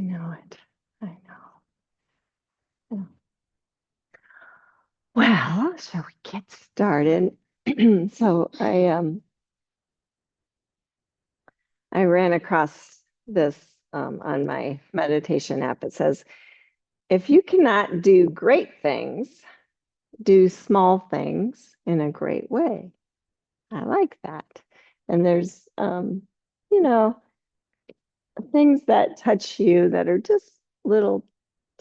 know it. I know. Yeah. Well, shall we get started? So I ran across this on my meditation app. It says, if you cannot do great things, do small things in a great way. I like that. And there's you know, things that touch you that are just little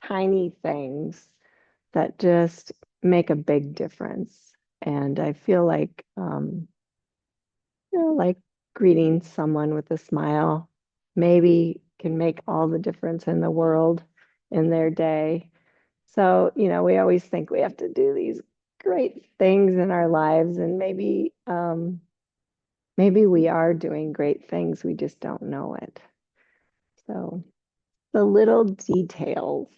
tiny things that just make a big difference. And I feel like, like greeting someone with a smile maybe can make all the difference in the world in their day. So, we always think we have to do these great things in our lives, and maybe we are doing great things, we just don't know it. So, the little details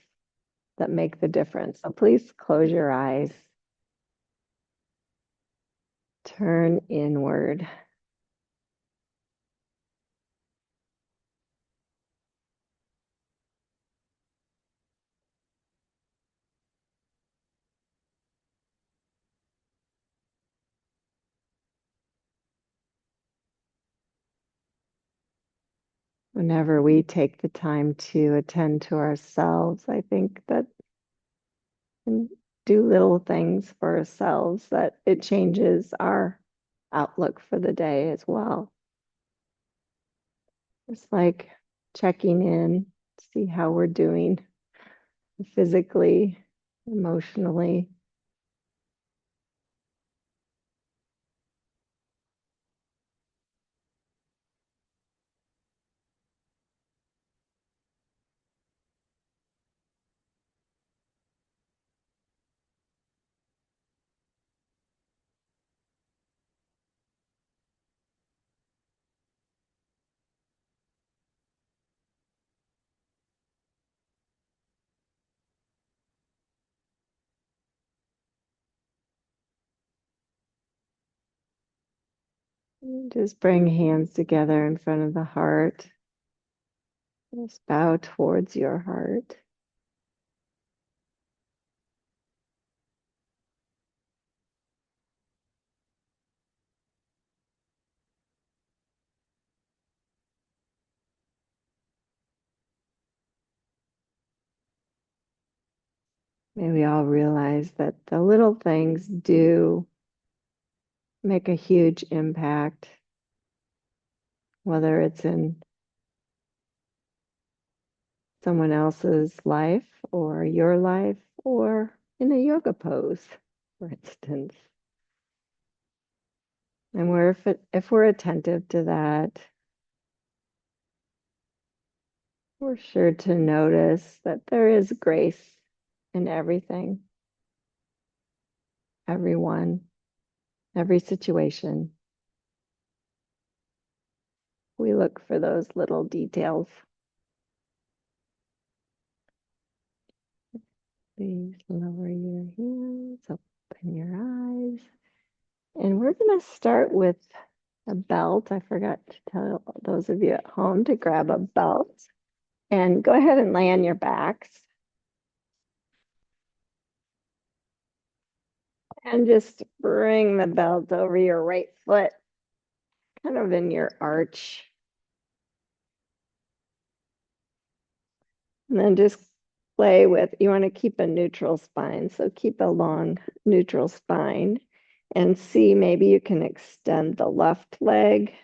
that make the difference. So please close your eyes, turn inward. Whenever we take the time to attend to ourselves, I think that and do little things for ourselves, that it changes our outlook for the day as well. It's like checking in, see how we're doing physically, emotionally. Just bring hands together in front of the heart. Just bow towards your heart. May we all realize that the little things do make a huge impact, whether it's in someone else's life or your life or in a yoga pose, for instance. And if we're attentive to that, we're sure to notice that there is grace in everything, everyone, every situation. We look for those little details. Please lower your hands, open your eyes. And we're going to start with a belt. I forgot to tell those of you at home to grab a belt and go ahead and lay on your backs. And just bring the belt over your right foot, kind of in your arch. And then just play with, you want to keep a neutral spine. So keep a long neutral spine and see, maybe you can extend the left leg.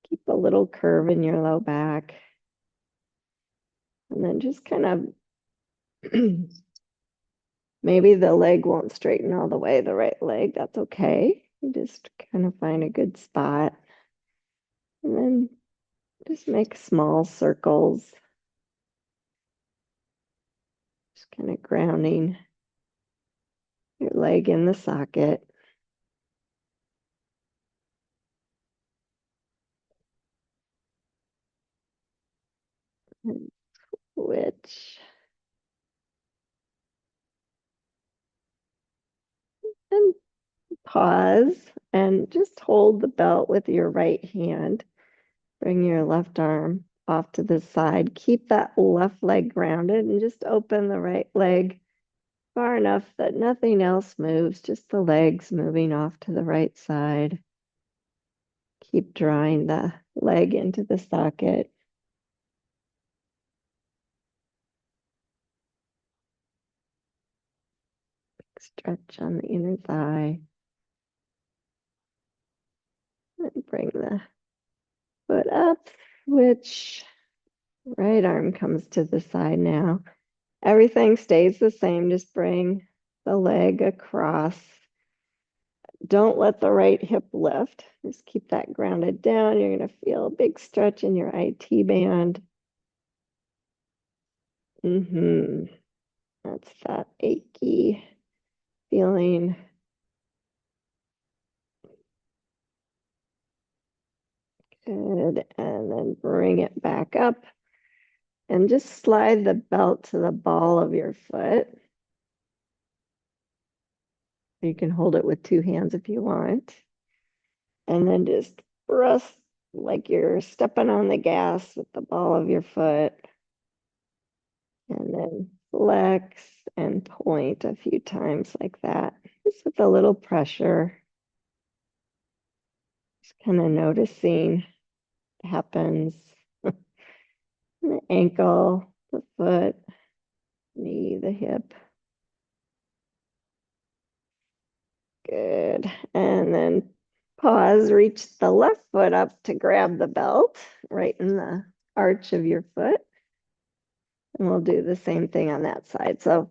Keep a little curve in your low back. And then just kind of, maybe the leg won't straighten all the way, the right leg. That's okay. You just kind of find a good spot. And then just make small circles. Just kind of grounding your leg in the socket. And switch. And pause and just hold the belt with your right hand. Bring your left arm off to the side. Keep that left leg grounded and just open the right leg far enough that nothing else moves, just the legs moving off to the right side. Keep drawing the leg into the socket. Stretch on the inner thigh. And bring the foot up, switch. Right arm comes to the side now. Everything stays the same. Just bring the leg across. Don't let the right hip lift. Just keep that grounded down. You're going to feel a big stretch in your IT band. That's that achy feeling. Good. And then bring it back up and just slide the belt to the ball of your foot. You can hold it with two hands if you want. And then just press like you're stepping on the gas with the ball of your foot. And then flex and point a few times like that, just with a little pressure. Just kind of noticing what happens. The ankle, the foot, knee, the hip. Good. And then pause, reach the left foot up to grab the belt right in the arch of your foot. And we'll do the same thing on that side. So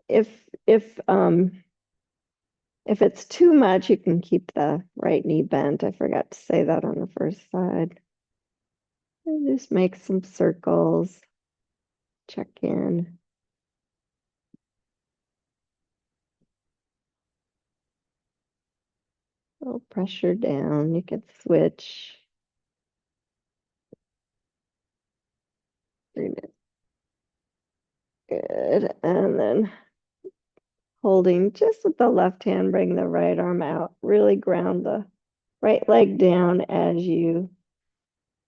if it's too much, you can keep the right knee bent. I forgot to say that on the first side. And just make some circles. Check in. A little pressure down. You can switch. Good. And then holding just with the left hand, bring the right arm out. Really ground the right leg down as you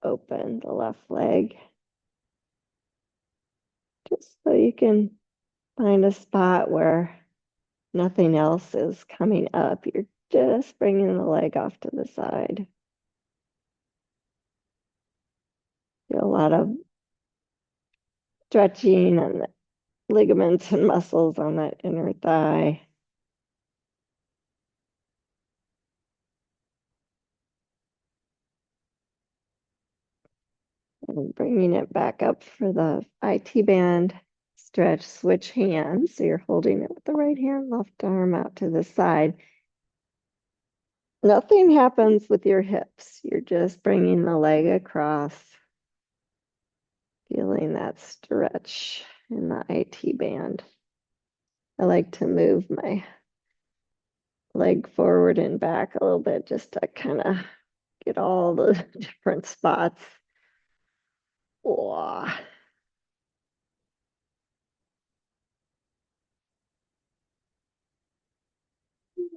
open the left leg. Just so you can find a spot where nothing else is coming up. You're just bringing the leg off to the side. Feel a lot of stretching on the ligaments and muscles on that inner thigh. And bringing it back up for the IT band stretch, switch hands. So you're holding it with the right hand, left arm out to the side. Nothing happens with your hips. You're just bringing the leg across, feeling that stretch in the IT band. I like to move my leg forward and back a little bit just to kind of get all the different spots. Oh.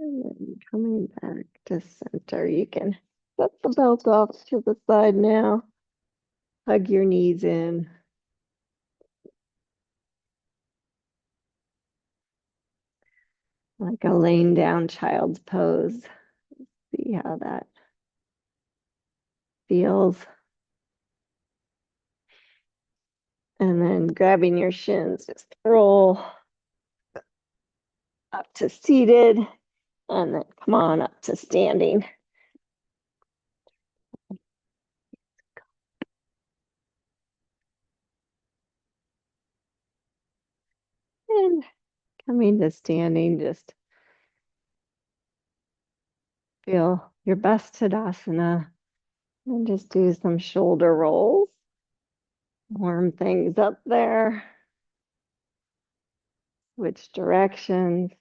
And then coming back to center, you can set the belt off to the side now. Hug your knees in. Like a laying down child's pose. See how that feels. And then grabbing your shins, just roll up to seated and then come on up to standing. And coming to standing, just feel your best Tadasana and just do some shoulder rolls. Warm things up there. Switch directions.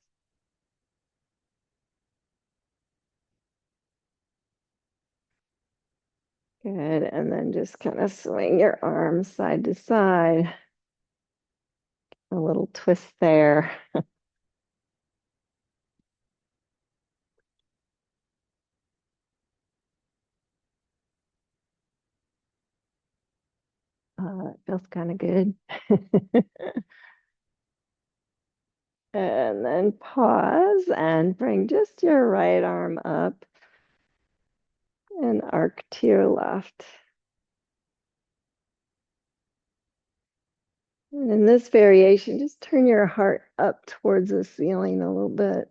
Good. And then just kind of swing your arms side to side. A little twist there. feels kind of good. And then pause and bring just your right arm up and arc to your left. And in this variation, just turn your heart up towards the ceiling a little bit.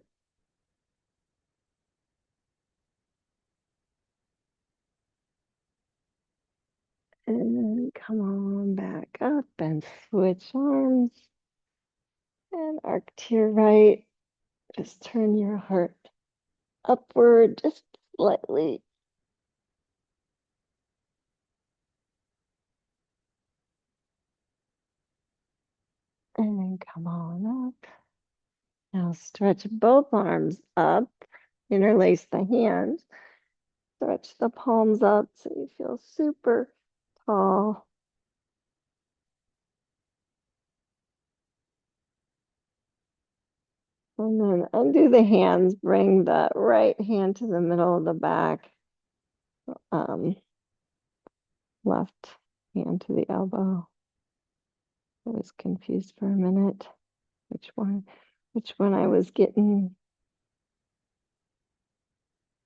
And then come on back up and switch arms and arc to your right. Just turn your heart upward just slightly. And then come on up. Now stretch both arms up, interlace the hands, stretch the palms up so you feel super tall. And then undo the hands, bring the right hand to the middle of the back, um, left hand to the elbow. I was confused for a minute which one I was getting.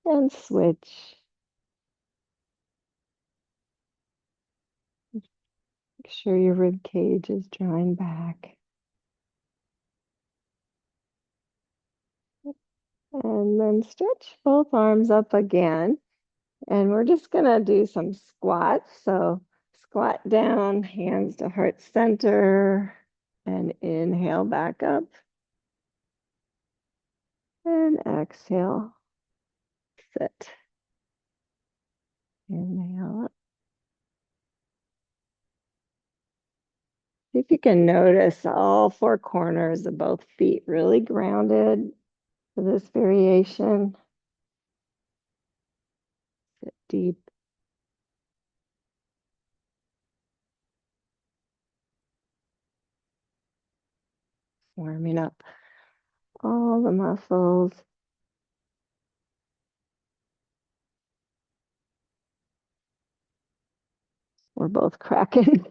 And switch. Make sure your rib cage is drawing back. And then stretch both arms up again. And we're just gonna do some squats. So squat down, hands to heart center, and inhale back up. And exhale, sit. Inhale up. See if you can notice all four corners of both feet really grounded for this variation. Sit deep. Warming up all the muscles. We're both cracking.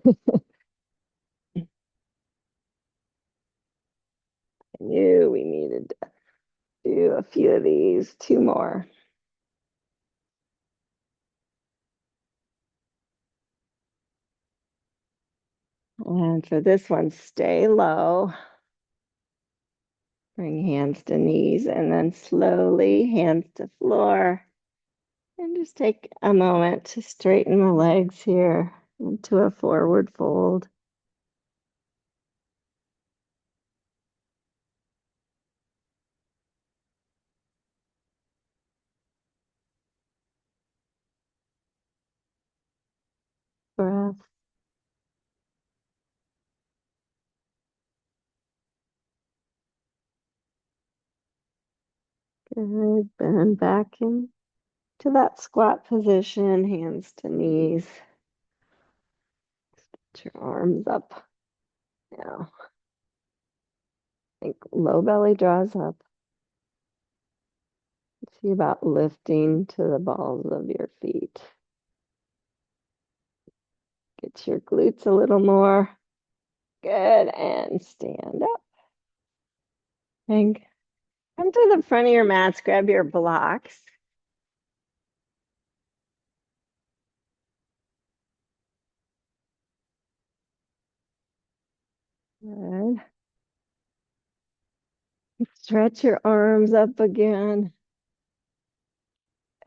I knew we needed to do a few of these, two more. And for this one, stay low. Bring hands to knees and then slowly hands to floor. And just take a moment to straighten the legs here into a forward fold. Breath. Good. Bend back into that squat position, hands to knees. Put your arms up. Now, think low belly draws up. See about lifting to the balls of your feet. Get your glutes a little more. Good. And stand up. And come to the front of your mats. Grab your blocks. Good. Stretch your arms up again.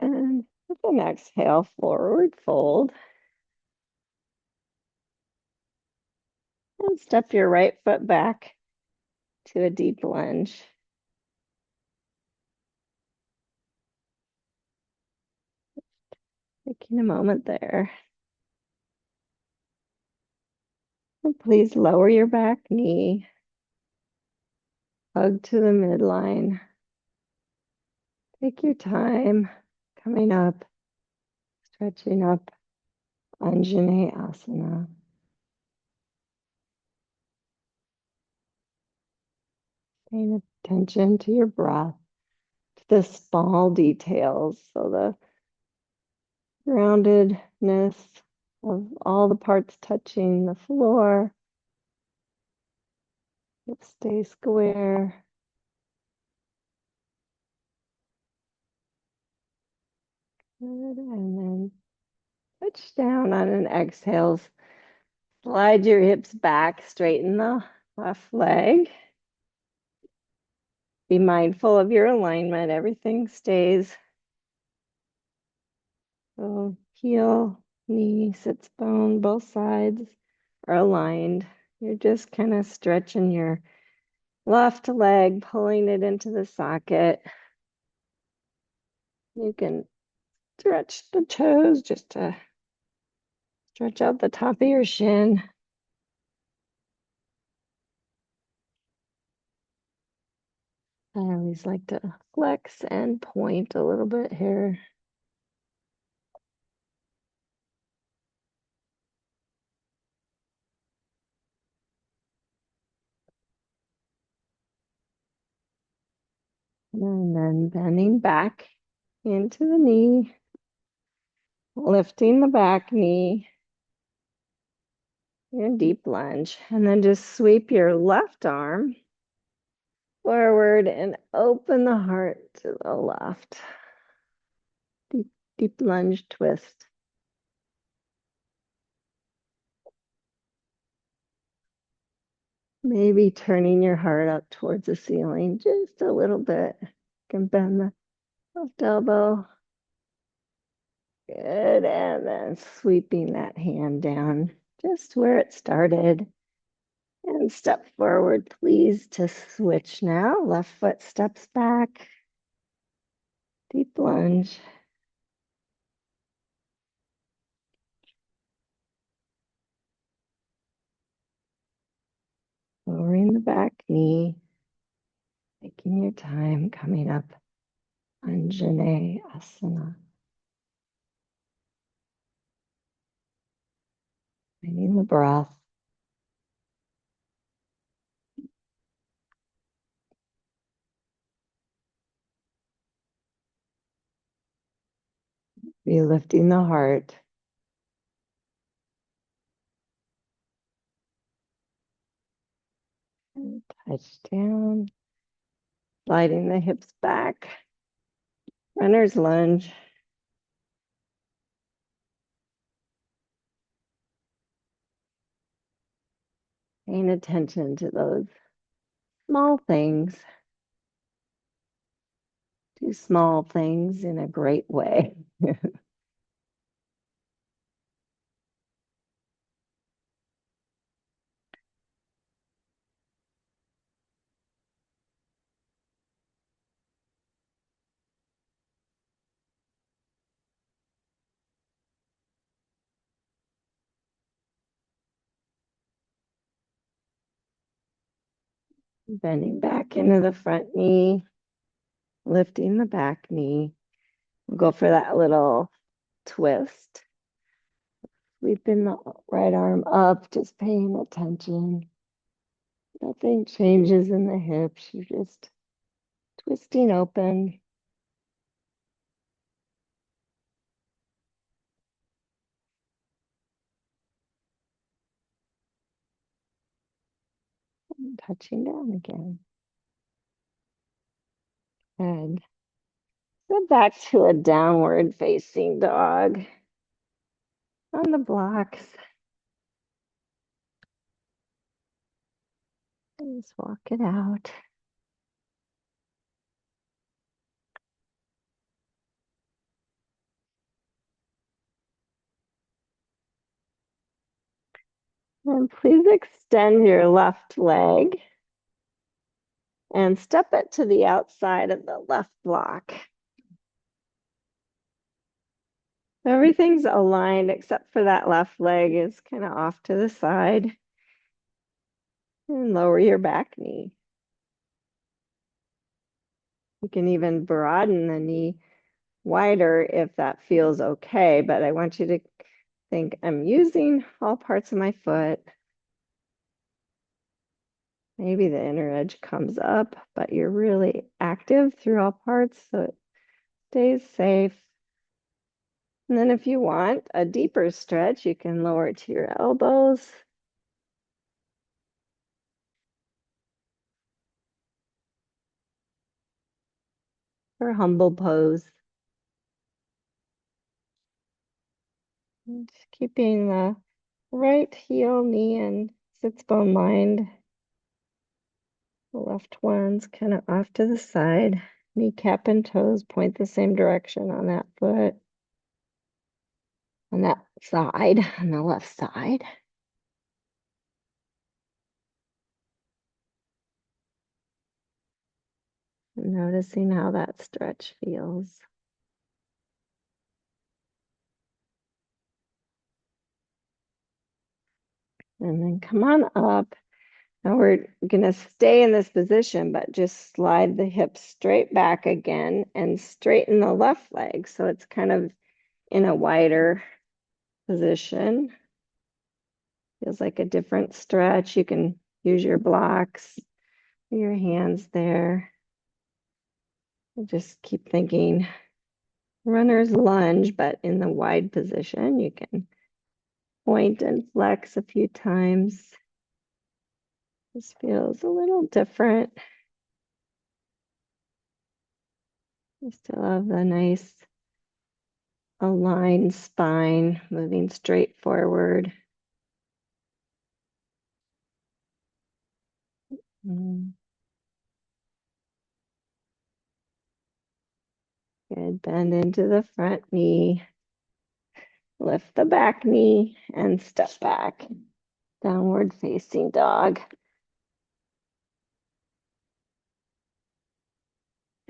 And with an exhale, forward fold. And step your right foot back to a deep lunge. Taking a moment there. And please lower your back knee. Hug to the midline. Take your time coming up, stretching up, Anjaneyasana. Paying attention to your breath, to the small details. So the groundedness of all the parts touching the floor. Hips stay square. Good. And then touch down on an exhale. Slide your hips back, straighten the left leg. Be mindful of your alignment. Everything stays. So heel, knee, sits bone, both sides are aligned. You're just kind of stretching your left leg, pulling it into the socket. You can stretch the toes just to stretch out the top of your shin. I always like to flex and point a little bit here. And then bending back into the knee, lifting the back knee, and deep lunge. And then just sweep your left arm forward and open the heart to the left. Deep, deep lunge twist. Maybe turning your heart up towards the ceiling just a little bit. You can bend the left elbow. Good. And then sweeping that hand down just where it started. And step forward, please, to switch now. Left foot steps back. Deep lunge. Lowering the back knee. Taking your time coming up. Anjane Asana. Finding the breath. Be lifting the heart. And touch down. Sliding the hips back. Runner's lunge. Paying attention to those small things. Do small things in a great way. Bending back into the front knee, lifting the back knee. We'll go for that little twist. Sweeping the right arm up, just paying attention. Nothing changes in the hips. You're just twisting open. And touching down again. And go back to a downward facing dog on the blocks. And just walk it out. And please extend your left leg and step it to the outside of the left block. Everything's aligned except for that left leg is kind of off to the side. And lower your back knee. You can even broaden the knee wider if that feels okay, but I want you to think I'm using all parts of my foot. Maybe the inner edge comes up, but you're really active through all parts, so it stays safe. And then if you want a deeper stretch, you can lower it to your elbows. For humble pose. And just keeping the right heel, knee, and sits bone lined. The left one's kind of off to the side. Kneecap and toes point the same direction on that foot. On that side, on the left side. Noticing how that stretch feels. And then come on up. Now we're going to stay in this position, but just slide the hips straight back again and straighten the left leg. So it's kind of in a wider position. Feels like a different stretch. You can use your blocks, your hands there. Just keep thinking runner's lunge, but in the wide position. You can point and flex a few times. This feels a little different. You still have the nice aligned spine moving straight forward. Good. Bend into the front knee. Lift the back knee and step back. Downward facing dog.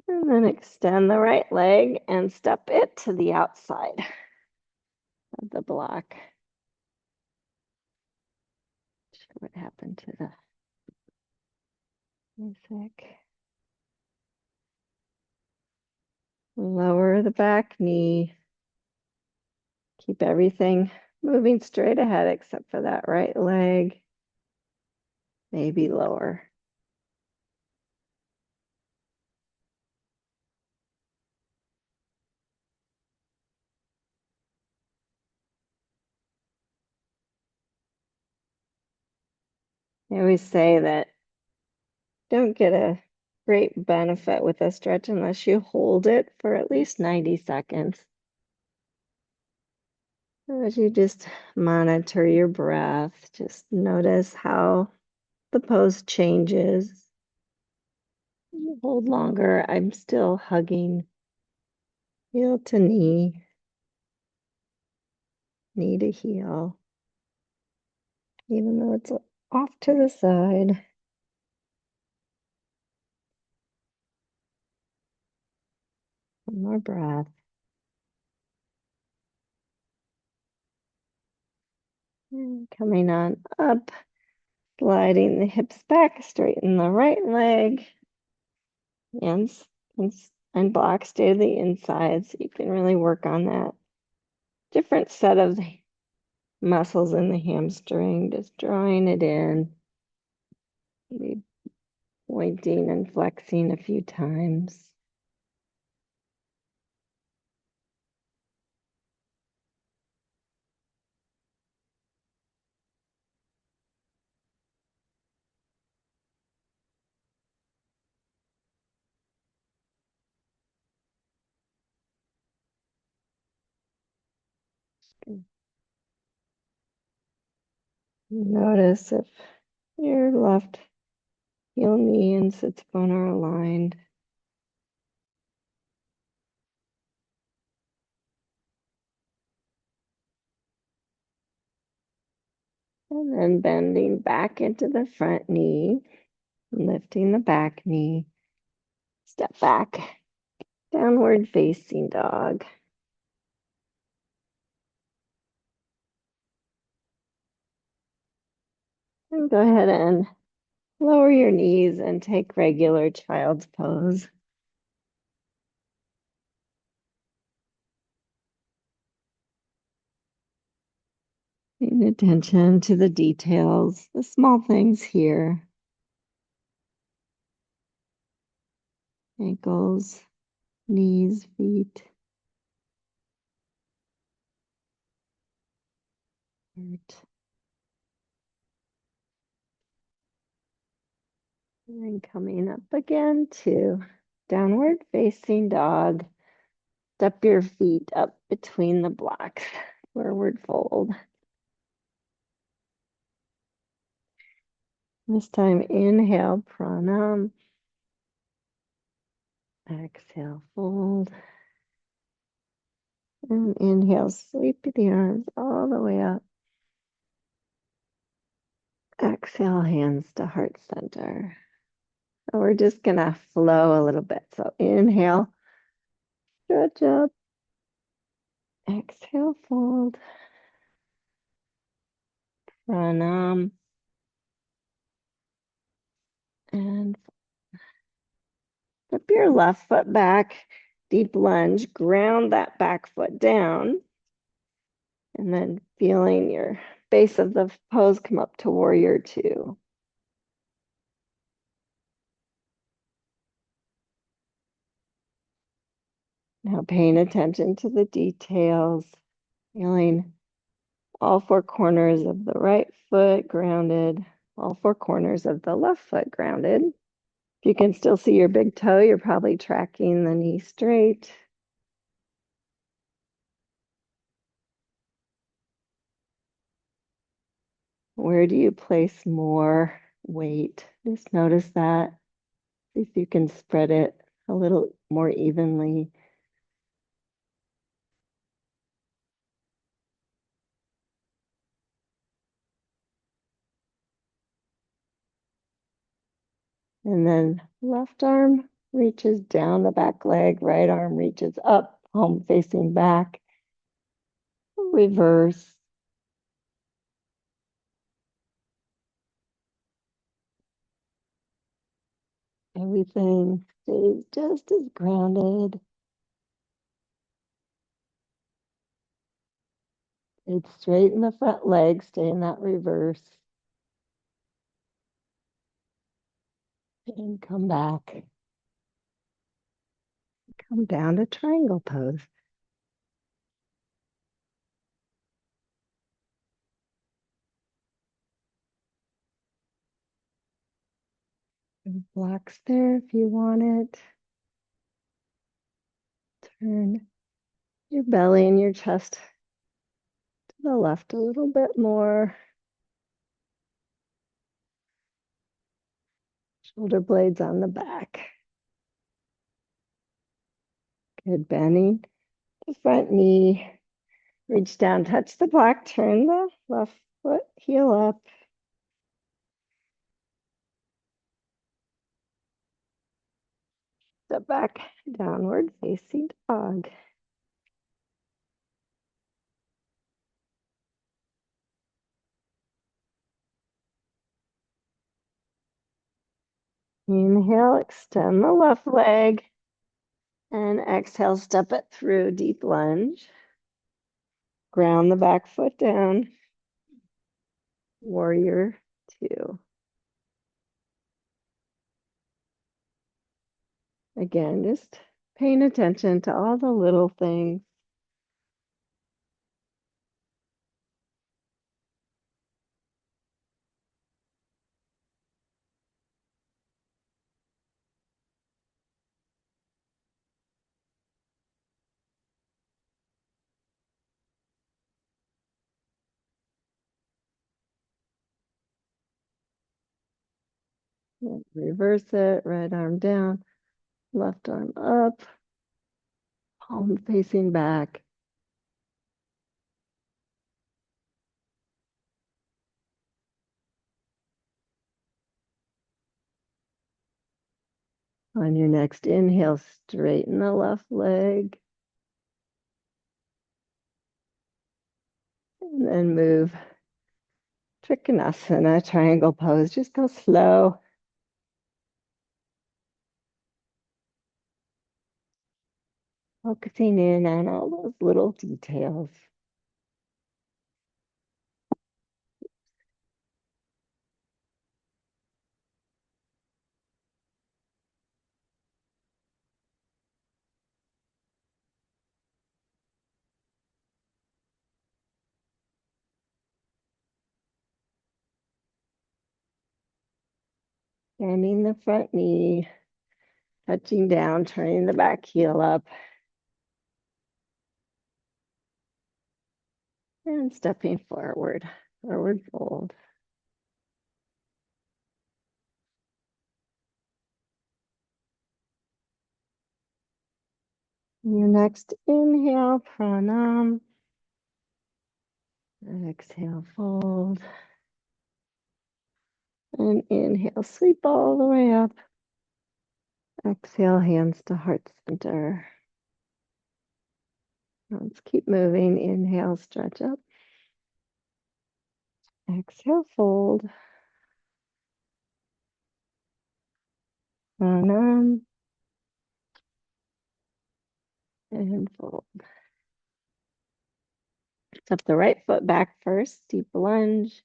And then extend the right leg and step it to the outside of the block. What happened to the music? Lower the back knee. Keep everything moving straight ahead except for that right leg. Maybe lower. I always say that don't get a great benefit with a stretch unless you hold it for at least 90 seconds. As you just monitor your breath, just notice how the pose changes. You hold longer. I'm still hugging heel to knee, knee to heel, even though it's off to the side. One more breath. And coming on up, sliding the hips back, straighten the right leg, hands and block stay to the inside, so you can really work on that different set of muscles in the hamstring, just drawing it in, maybe pointing and flexing a few times. Notice if your left heel, knee, and sits bone are aligned. And then bending back into the front knee, lifting the back knee, step back, downward facing dog. And go ahead and lower your knees and take regular child's pose. Paying attention to the details, the small things here. Ankles, knees, feet. And then coming up again to downward facing dog. Step your feet up between the blocks. Forward fold. This time, inhale, pranam. Exhale, fold. And inhale, sweep the arms all the way up. Exhale, hands to heart center. So we're just going to flow a little bit. So inhale, stretch up. Exhale, fold. Pranam. And flip your left foot back. Deep lunge. Ground that back foot down. And then feeling your base of the pose come up to warrior two. Now paying attention to the details, feeling all four corners of the right foot grounded, all four corners of the left foot grounded. If you can still see your big toe, you're probably tracking the knee straight. Where do you place more weight? Just notice that. See if you can spread it a little more evenly. And then left arm reaches down the back leg, right arm reaches up, palm facing back. Reverse. Everything stays just as grounded. It's straight in the front leg, stay in that reverse. And come back. Come down to triangle pose. And blocks there if you want it. Turn your belly and your chest to the left a little bit more. Shoulder blades on the back. Good, bending the front knee. Reach down, touch the block, turn the left foot, heel up. Step back, downward facing dog. Inhale, extend the left leg. And exhale, step it through, deep lunge. Ground the back foot down. Warrior two. Again, just paying attention to all the little things. Reverse it, right arm down, left arm up, palm facing back. On your next inhale, straighten the left leg. And then move Trikonasana, triangle pose. Just go slow. Focusing in on all those little details. Bending the front knee, touching down, turning the back heel up, and stepping forward, forward fold. Your next inhale, pranam. Exhale, fold. And inhale, sweep all the way up. Exhale, hands to heart center. Let's keep moving. Inhale, stretch up. Exhale, fold. Pranam. And fold. Step the right foot back first, deep lunge.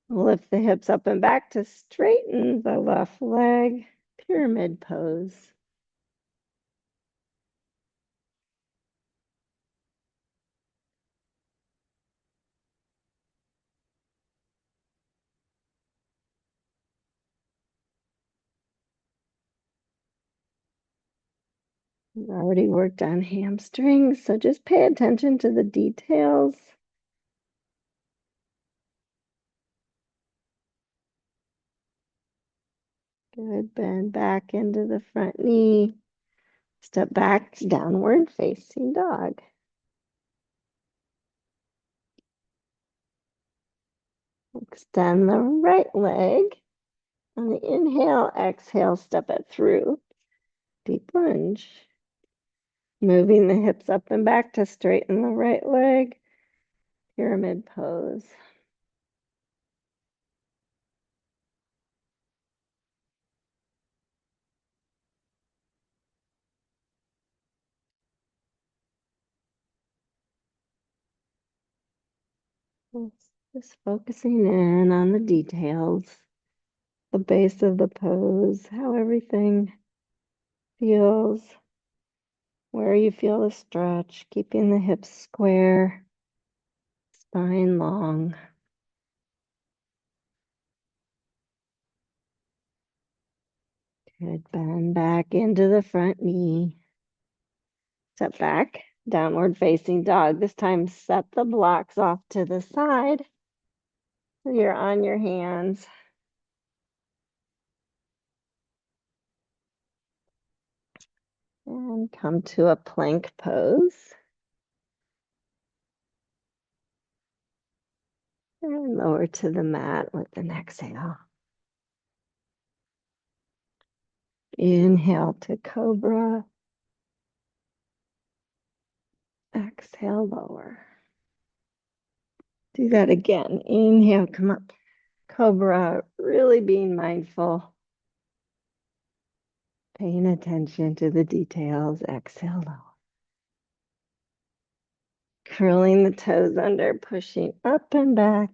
Lift the hips up and back to straighten the left leg. Pyramid pose. We've already worked on hamstrings, so just pay attention to the details. Good, bend back into the front knee. Step back, downward facing dog. Extend the right leg. On the inhale, exhale, step it through. Deep lunge. Moving the hips up and back to straighten the right leg. Pyramid pose. Just focusing in on the details, the base of the pose, how everything feels, where you feel the stretch, keeping the hips square, spine long. Good, bend back into the front knee. Step back, downward facing dog. This time set the blocks off to the side so you're on your hands. And come to a plank pose. And lower to the mat with an exhale. Inhale to cobra. Exhale, lower. Do that again. Inhale, come up. Cobra, really being mindful. Paying attention to the details. Exhale, lower. Curling the toes under, pushing up and back.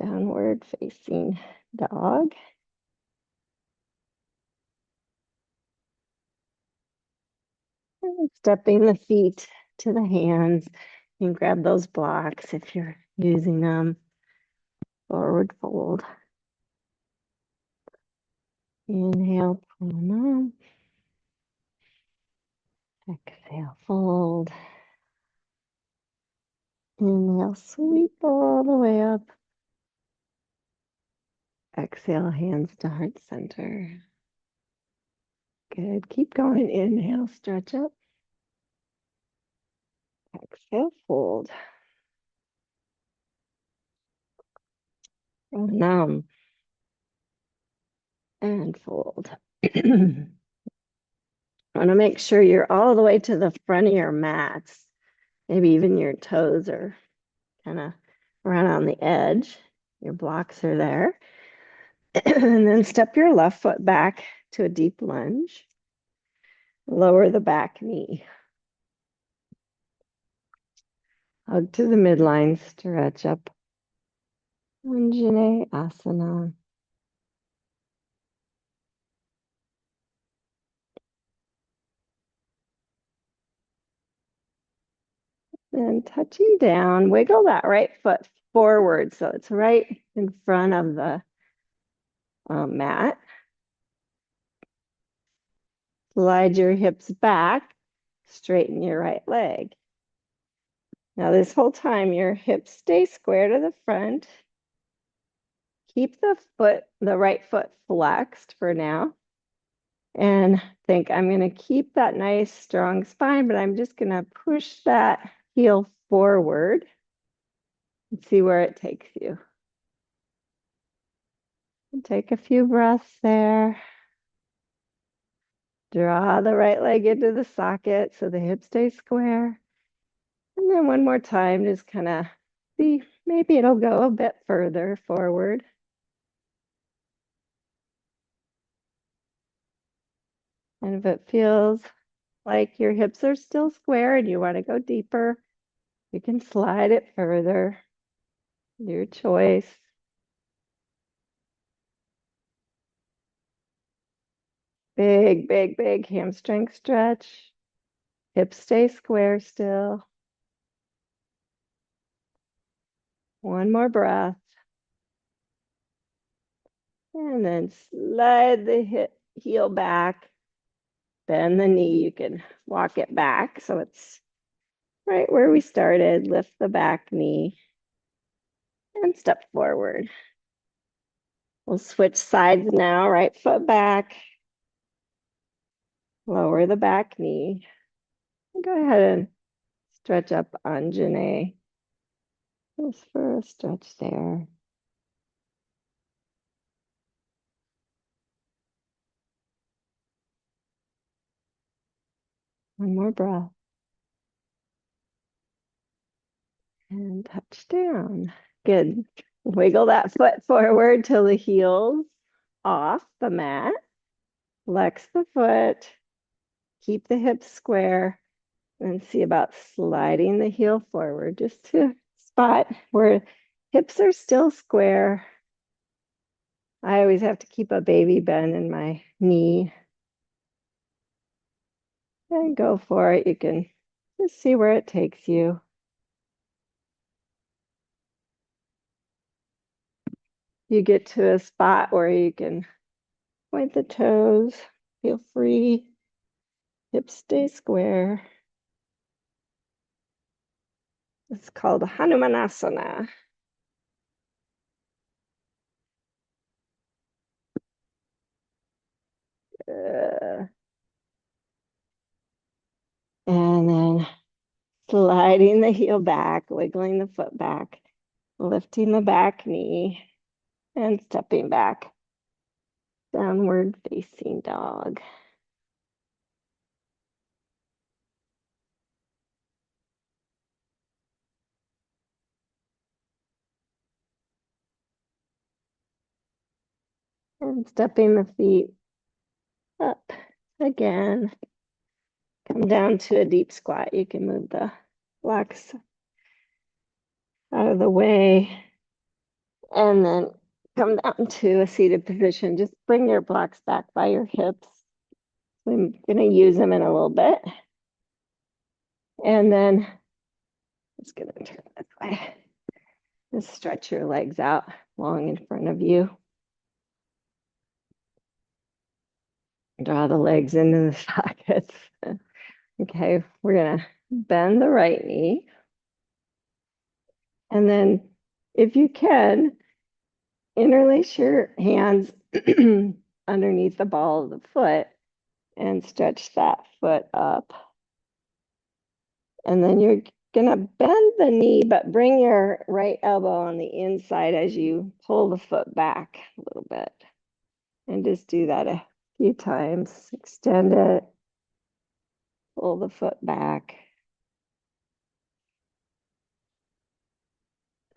Downward facing dog. And stepping the feet to the hands. You can grab those blocks if you're using them. Forward fold. Inhale, pranam. Exhale, fold. Inhale, sweep all the way up. Exhale, hands to heart center. Good. Keep going. Inhale, stretch up. Exhale, fold. Pranam. And fold. Want to make sure you're all the way to the front of your mats. Maybe even your toes are kind of right on the edge. Your blocks are there. And then step your left foot back to a deep lunge. Lower the back knee. Hug to the midline, stretch up. Anjane Asana. And touching down, wiggle that right foot forward. So it's right in front of the mat. Slide your hips back, straighten your right leg. Now, this whole time, your hips stay square to the front. Keep the right foot flexed for now. And think I'm going to keep that nice, strong spine, but I'm just going to push that heel forward and see where it takes you. And take a few breaths there. Draw the right leg into the socket so the hips stay square. And then one more time, just kind of see, maybe it'll go a bit further forward. And if it feels like your hips are still square and you want to go deeper, you can slide it further. Your choice. Big, big, big hamstring stretch. Hips stay square still. One more breath. And then slide the heel back. Bend the knee. You can walk it back so it's right where we started. Lift the back knee and step forward. We'll switch sides now. Right foot back. Lower the back knee. Go ahead and stretch up Anjane. Just for a stretch there. One more breath. And touch down. Good. Wiggle that foot forward till the heel's off the mat. Flex the foot. Keep the hips square. And see about sliding the heel forward just to spot where hips are still square. I always have to keep a baby bend in my knee. And go for it. You can just see where it takes you. You get to a spot where you can point the toes, feel free, hips stay square. It's called Hanumanasana. And then sliding the heel back, wiggling the foot back, lifting the back knee, and stepping back. Downward facing dog. And stepping the feet up again. Come down to a deep squat. You can move the blocks out of the way. And then come down to a seated position. Just bring your blocks back by your hips. I'm going to use them in a little bit. And then just going to turn this way. Just stretch your legs out long in front of you. Draw the legs into the sockets. Okay, we're going to bend the right knee. And then if you can, interlace your hands underneath the ball of the foot and stretch that foot up. And then you're going to bend the knee, but bring your right elbow on the inside as you pull the foot back a little bit. And just do that a few times. Extend it, pull the foot back.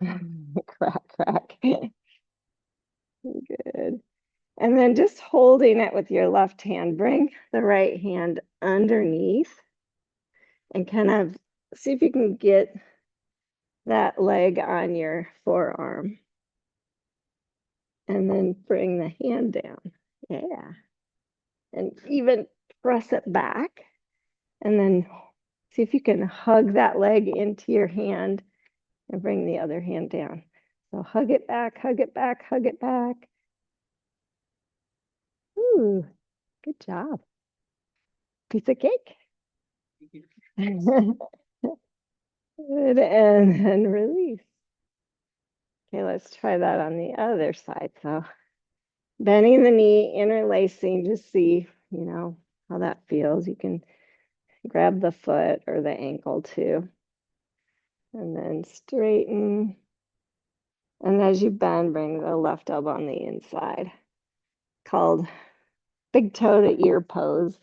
Crack, crack. Good. And then just holding it with your left hand, bring the right hand underneath and kind of see if you can get that leg on your forearm. And then bring the hand down. Yeah. And even press it back. And then see if you can hug that leg into your hand and bring the other hand down. So hug it back, hug it back, hug it back. Ooh, good job. Piece of cake. Good, and release. Okay, let's try that on the other side. So bending the knee, interlacing to see, how that feels. You can grab the foot or the ankle too. And then straighten. And as you bend, bring the left elbow on the inside. Called big toe to ear pose,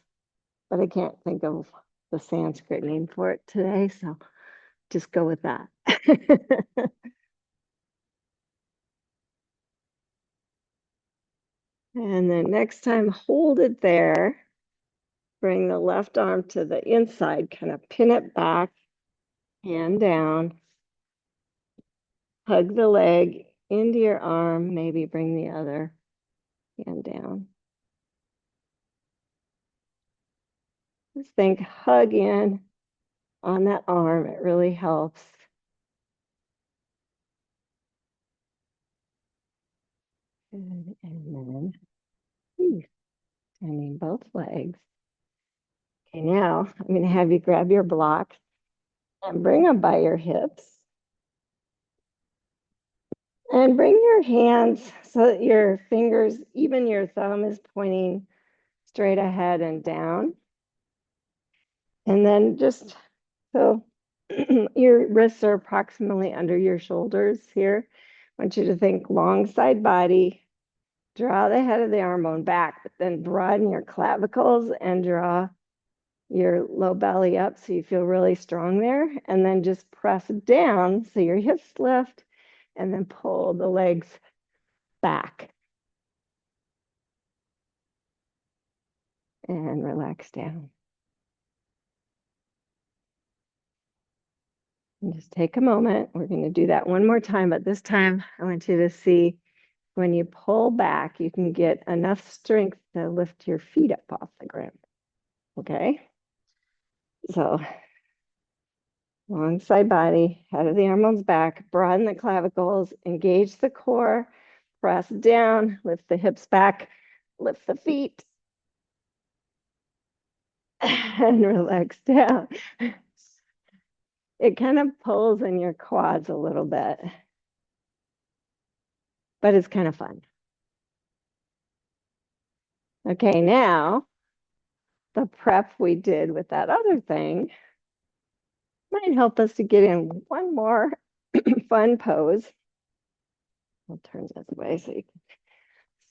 but I can't think of the Sanskrit name for it today, so just go with that. And then next time, hold it there. Bring the left arm to the inside, kind of pin it back, hand down. Hug the leg into your arm, maybe bring the other hand down. Just think hug in on that arm. It really helps. Good. And then standing both legs. Okay, now I'm going to have you grab your blocks and bring them by your hips. And bring your hands so that your fingers, even your thumb, is pointing straight ahead and down. And then just so your wrists are approximately under your shoulders here. I want you to think long side body, draw the head of the arm bone back, but then broaden your clavicles and draw your low belly up so you feel really strong there. And then just press down so your hips lift and then pull the legs back and relax down. And just take a moment. We're going to do that one more time, but this time I want you to see when you pull back, you can get enough strength to lift your feet up off the ground. Okay? So long side body, head of the arm bones back, broaden the clavicles, engage the core, press down, lift the hips back, lift the feet, and relax down. It kind of pulls in your quads a little bit, but it's kind of fun. Okay, now the prep we did with that other thing might help us to get in one more fun pose. I'll turn this way so you can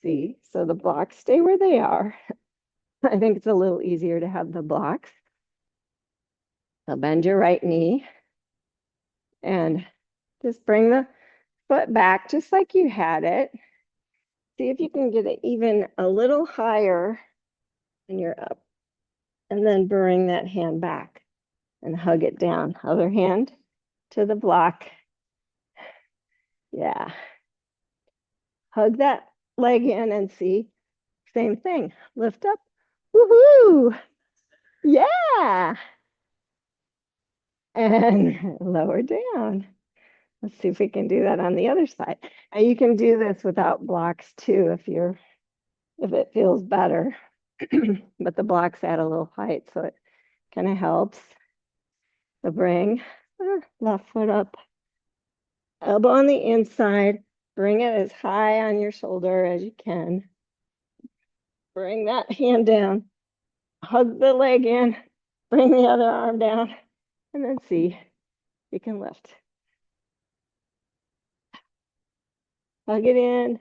see. So the blocks stay where they are. I think it's a little easier to have the blocks. So bend your right knee and just bring the foot back just like you had it. See if you can get it even a little higher when you're up. And then bring that hand back and hug it down. Other hand to the block. Yeah. Hug that leg in and see. Same thing. Lift up. Woohoo! Yeah. And lower down. Let's see if we can do that on the other side. And you can do this without blocks too if it feels better. But the blocks add a little height, so it kind of helps. So bring left foot up, elbow on the inside. Bring it as high on your shoulder as you can. Bring that hand down. Hug the leg in. Bring the other arm down. And then see, you can lift. Hug it in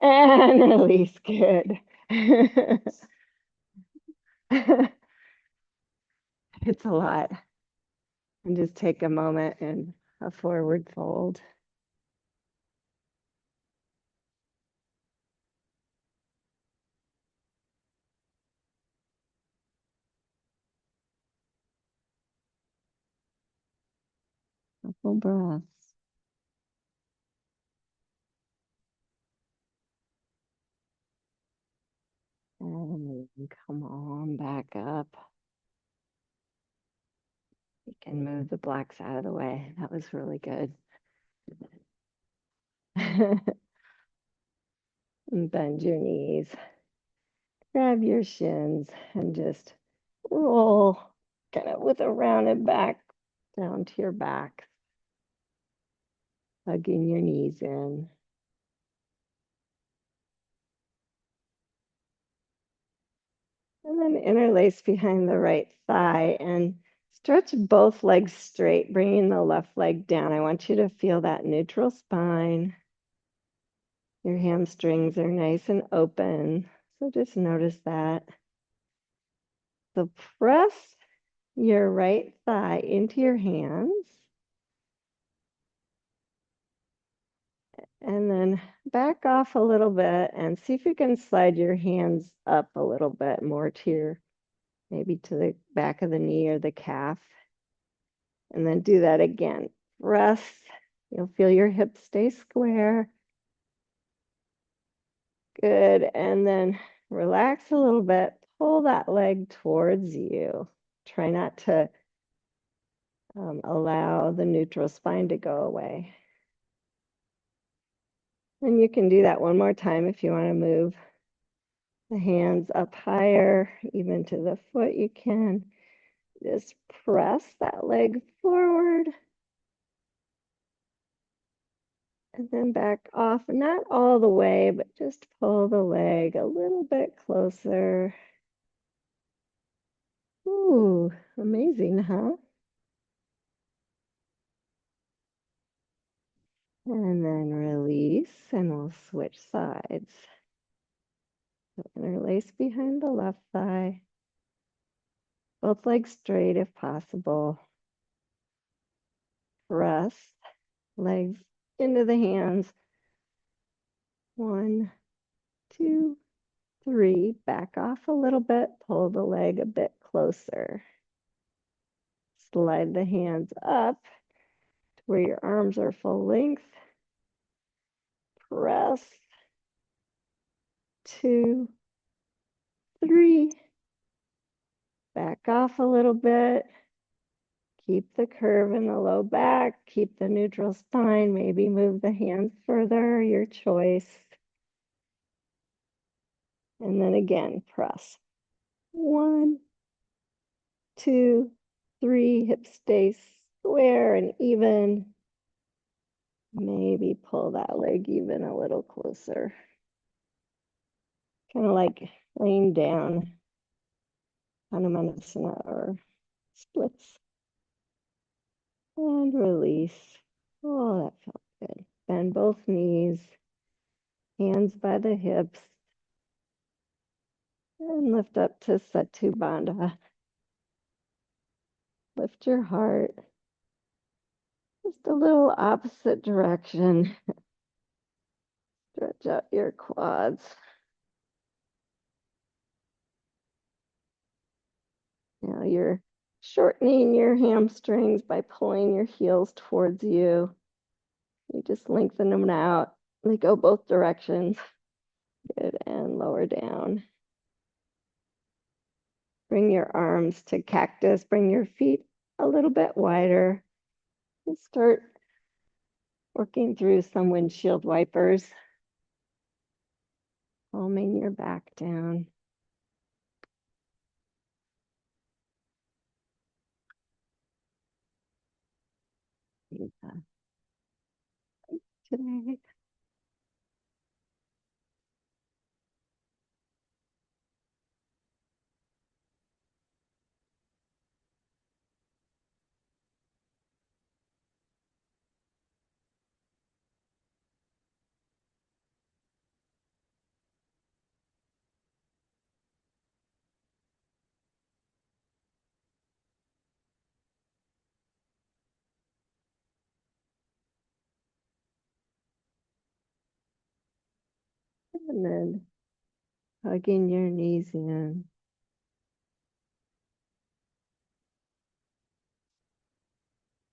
and release. Good. It's a lot. And just take a moment and a forward fold. Couple breaths. And come on back up. You can move the blocks out of the way. That was really good. And bend your knees, grab your shins, and just roll kind of with a rounded back down to your back, hugging your knees in. And then interlace behind the right thigh and stretch both legs straight, bringing the left leg down. I want you to feel that neutral spine. Your hamstrings are nice and open. So just notice that. So press your right thigh into your hands. And then back off a little bit and see if you can slide your hands up a little bit more to your, maybe to the back of the knee or the calf. And then do that again. Press. You'll feel your hips stay square. Good. And then relax a little bit. Pull that leg towards you. Try not to allow the neutral spine to go away. And you can do that one more time if you want to move the hands up higher, even to the foot you can. Just press that leg forward. And then back off, not all the way, but just pull the leg a little bit closer. Ooh, amazing, huh? And then release, and we'll switch sides. So interlace behind the left thigh. Both legs straight if possible. Press legs into the hands. 1, 2, 3. Back off a little bit. Pull the leg a bit closer. Slide the hands up to where your arms are full length. Press. 2, 3. Back off a little bit. Keep the curve in the low back. Keep the neutral spine. Maybe move the hands further, your choice. And then again, press. 1, 2, 3. Hips stay square and even. Maybe pull that leg even a little closer. Kind of like laying down Hanumanasana or splits. And release. Oh, that felt good. Bend both knees, hands by the hips, and lift up to Setu Bandha. Lift your heart. Just a little opposite direction. Stretch out your quads. Now you're shortening your hamstrings by pulling your heels towards you. You just lengthen them out. They go both directions. Good, and lower down. Bring your arms to cactus. Bring your feet a little bit wider. And start working through some windshield wipers. Calming your back down. Today. And then hugging your knees in.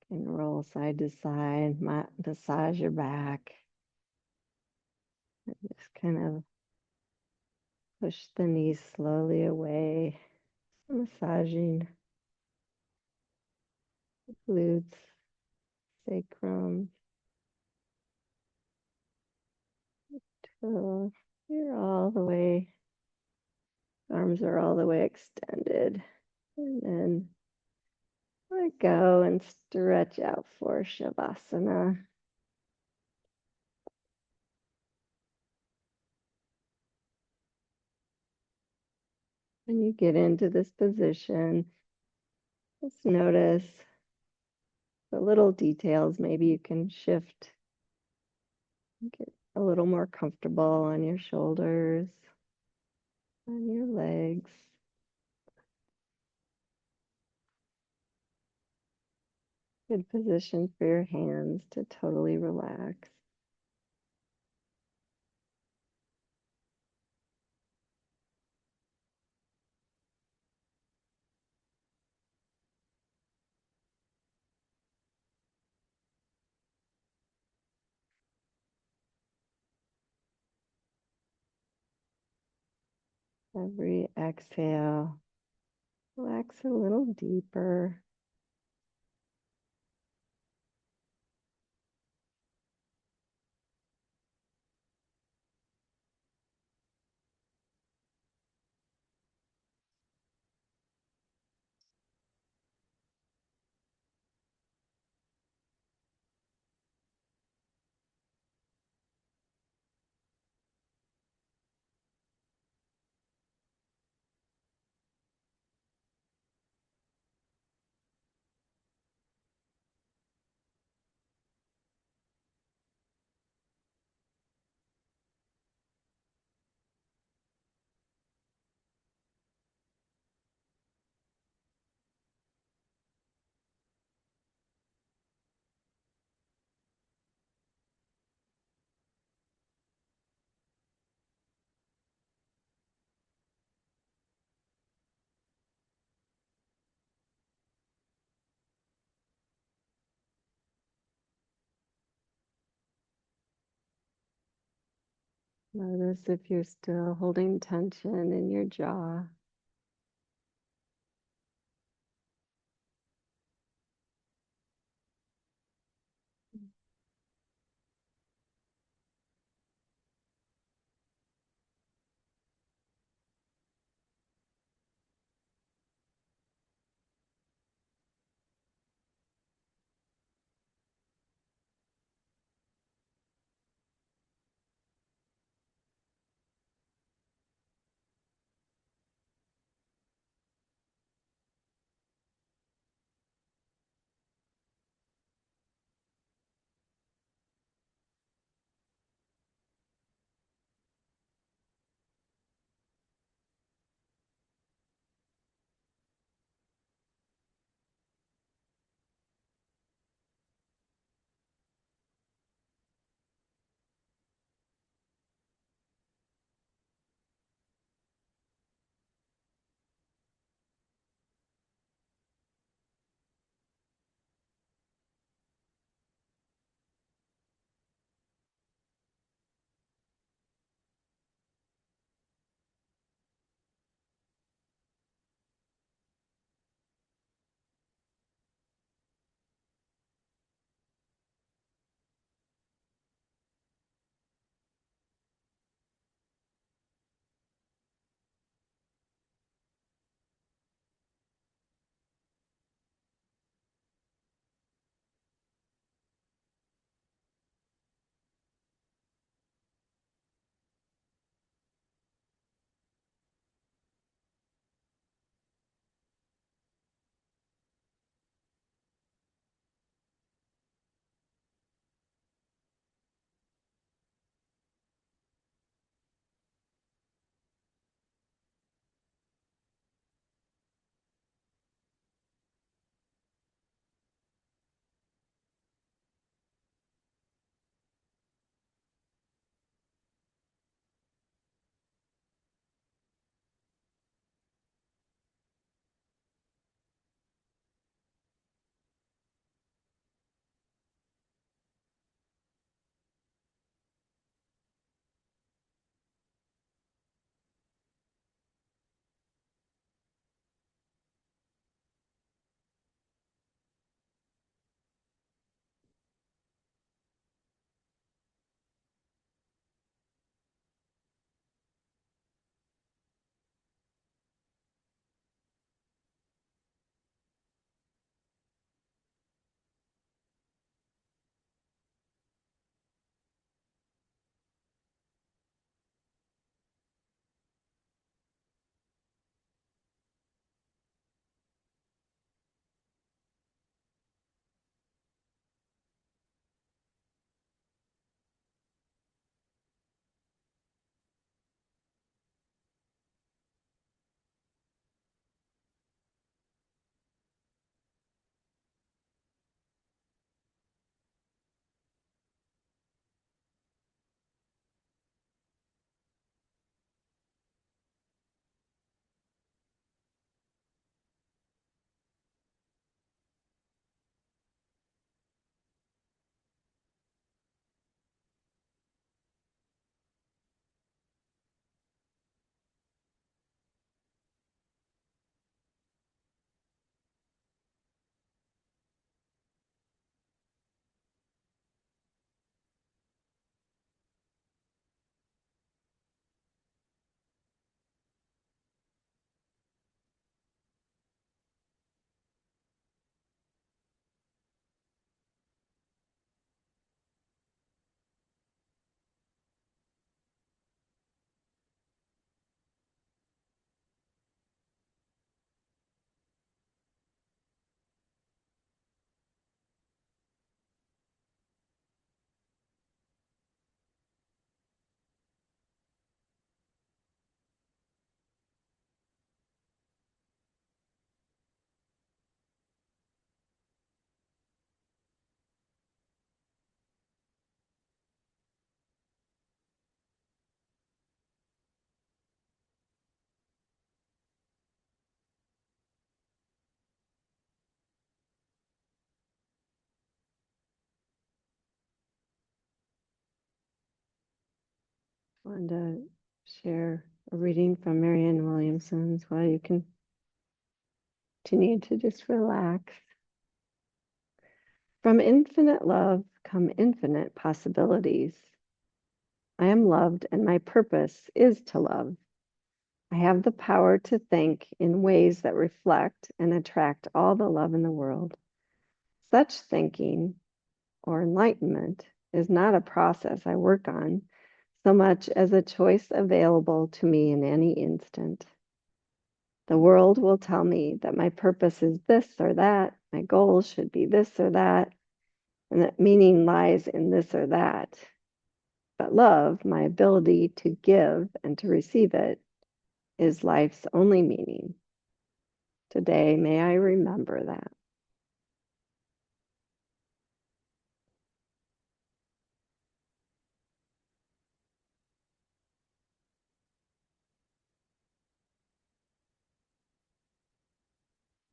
And roll side to side, massage your back. And just kind of push the knees slowly away, massaging glutes, sacrum. So you're all the way, arms are all the way extended. And then let go and stretch out for Shavasana. When you get into this position, just notice the little details. Maybe you can shift, get a little more comfortable on your shoulders, on your legs. Good position for your hands to totally relax. Every exhale, relax a little deeper. Notice if you're still holding tension in your jaw. wanted to share a reading from Marianne Williamson's while you can continue to just relax. From infinite love come infinite possibilities. I am loved, and my purpose is to love. I have the power to think in ways that reflect and attract all the love in the world. Such thinking or enlightenment is not a process I work on so much as a choice available to me in any instant. The world will tell me that my purpose is this or that, my goal should be this or that, and that meaning lies in this or that. But love, my ability to give and to receive it, is life's only meaning. Today, may I remember that.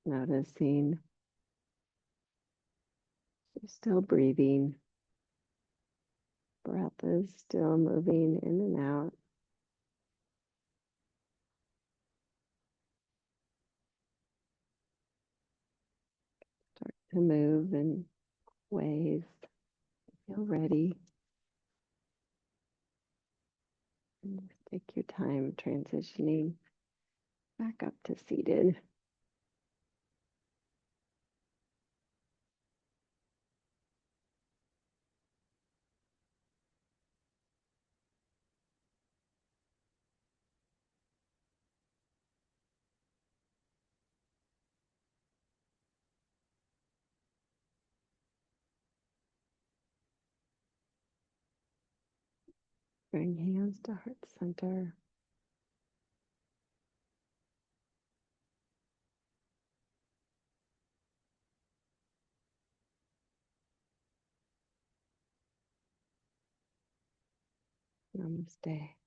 Noticing you're still breathing. Breath is still moving in and out. Start to move in ways. Feel ready. And just take your time transitioning back up to seated. Bring hands to heart center. Namaste.